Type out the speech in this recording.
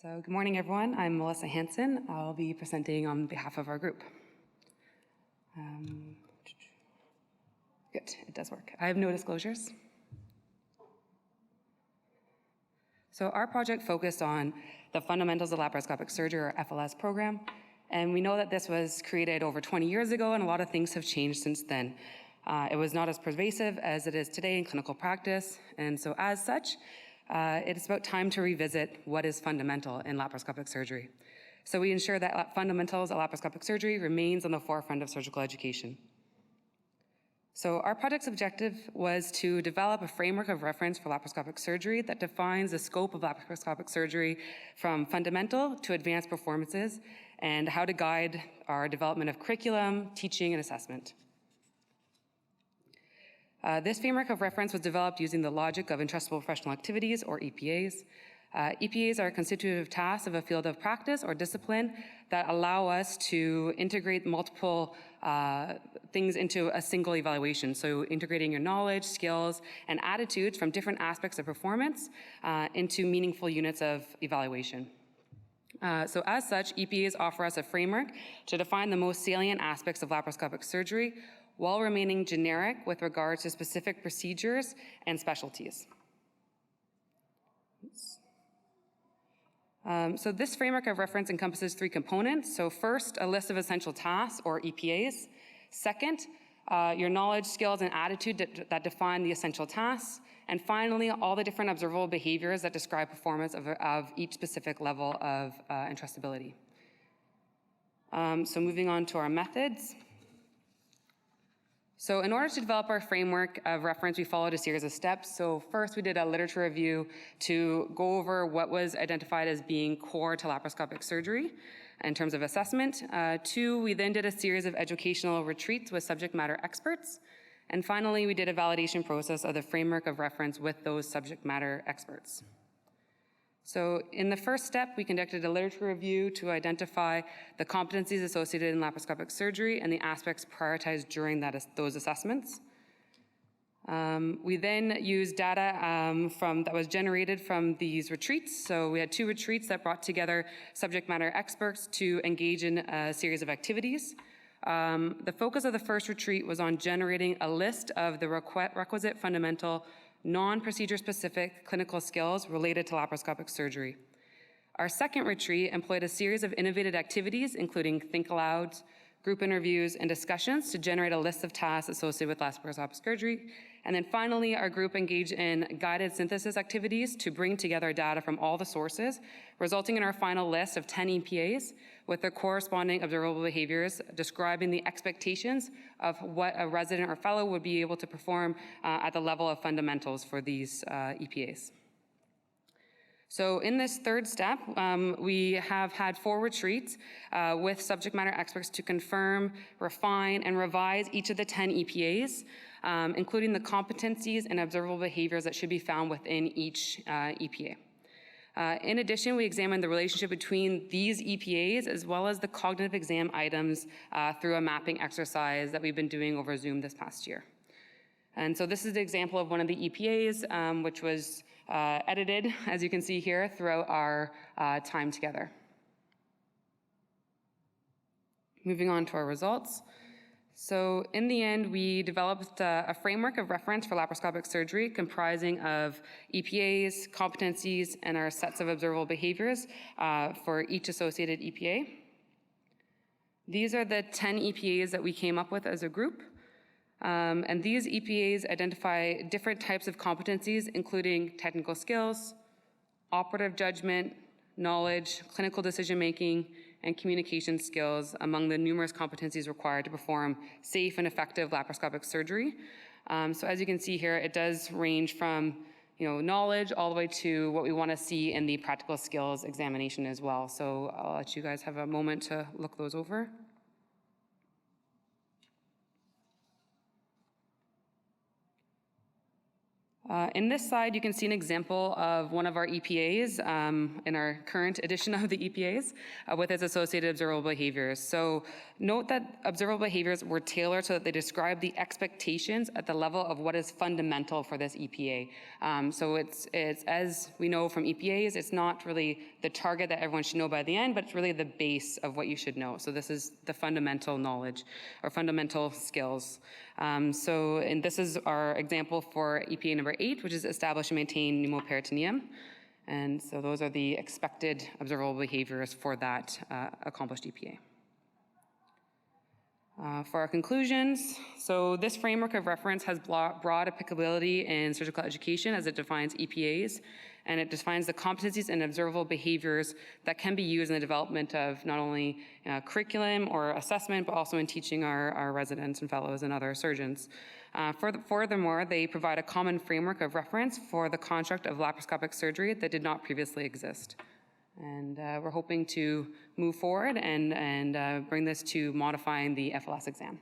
So good morning, everyone. I'm Melissa Hanson. I'll be presenting on behalf of our group. Good, it does work. I have no disclosures. So our project focused on the fundamentals of laparoscopic surgery, or FLS program, and we know that this was created over 20 years ago, and a lot of things have changed since then. It was not as pervasive as it is today in clinical practice, and so as such, it is about time to revisit what is fundamental in laparoscopic surgery. So we ensure that fundamentals of laparoscopic surgery remains on the forefront of surgical education. So our project's objective was to develop a framework of reference for laparoscopic surgery that defines the scope of laparoscopic surgery from fundamental to advanced performances and how to guide our development of curriculum, teaching, and assessment. This framework of reference was developed using the logic of Entrustable Professional Activities, or EPAs. EPAs are constitutive tasks of a field of practice or discipline that allow us to integrate multiple things into a single evaluation. So integrating your knowledge, skills, and attitudes from different aspects of performance into meaningful units of evaluation. So as such, EPAs offer us a framework to define the most salient aspects of laparoscopic surgery while remaining generic with regards to specific procedures and specialties. So this framework of reference encompasses three components. So first, a list of essential tasks, or EPAs. Second, your knowledge, skills, and attitude that define the essential tasks. And finally, all the different observable behaviors that describe performance of each specific level of entrustability. So moving on to our methods. So in order to develop our framework of reference, we followed a series of steps. So first, we did a literature review to go over what was identified as being core to laparoscopic surgery in terms of assessment. Two, we then did a series of educational retreats with subject matter experts. And finally, we did a validation process of the framework of reference with those subject matter experts. So in the first step, we conducted a literature review to identify the competencies associated in laparoscopic surgery and the aspects prioritized during those assessments. We then used data that was generated from these retreats. So we had 2 retreats that brought together subject matter experts to engage in a series of activities. The focus of the first retreat was on generating a list of the requisite fundamental non-procedure specific clinical skills related to laparoscopic surgery. Our second retreat employed a series of innovative activities, including think alouds, group interviews, and discussions to generate a list of tasks associated with laparoscopic surgery. And then finally, our group engaged in guided synthesis activities to bring together data from all the sources, resulting in our final list of 10 EPAs with their corresponding observable behaviors describing the expectations of what a resident or fellow would be able to perform at the level of fundamentals for these EPAs. So in this third step, we have had 4 retreats with subject matter experts to confirm, refine, and revise each of the 10 EPAs, including the competencies and observable behaviors that should be found within each EPA. In addition, we examined the relationship between these EPAs as well as the cognitive exam items through a mapping exercise that we've been doing over Zoom this past year. And so this is an example of one of the EPAs, which was edited, as you can see here, throughout our time together. Moving on to our results. So in the end, we developed a framework of reference for laparoscopic surgery comprising of EPAs, competencies, and our sets of observable behaviors for each associated EPA. These are the 10 EPAs that we came up with as a group. And these EPAs identify different types of competencies, including technical skills, operative judgment, knowledge, clinical decision-making, and communication skills among the numerous competencies required to perform safe and effective laparoscopic surgery. So as you can see here, it does range from knowledge all the way to what we want to see in the practical skills examination as well. So I'll let you guys have a moment to look those over. In this slide, you can see an example of one of our EPAs in our current edition of the EPAs with its associated observable behaviors. So note that observable behaviors were tailored so that they describe the expectations at the level of what is fundamental for this EPA. So it's as we know from EPAs, it's not really the target that everyone should know by the end, but it's really the base of what you should know. So this is the fundamental knowledge or fundamental skills. And this is our example for EPA number 8, which is establish and maintain pneumoperitoneum. And so those are the expected observable behaviors for that accomplished EPA. For our conclusions, so this framework of reference has broad applicability in surgical education as it defines EPAs, and it defines the competencies and observable behaviors that can be used in the development of not only curriculum or assessment, but also in teaching our residents and fellows and other surgeons. Furthermore, they provide a common framework of reference for the construct of laparoscopic surgery that did not previously exist. And we're hoping to move forward and bring this to modifying the FLS exam.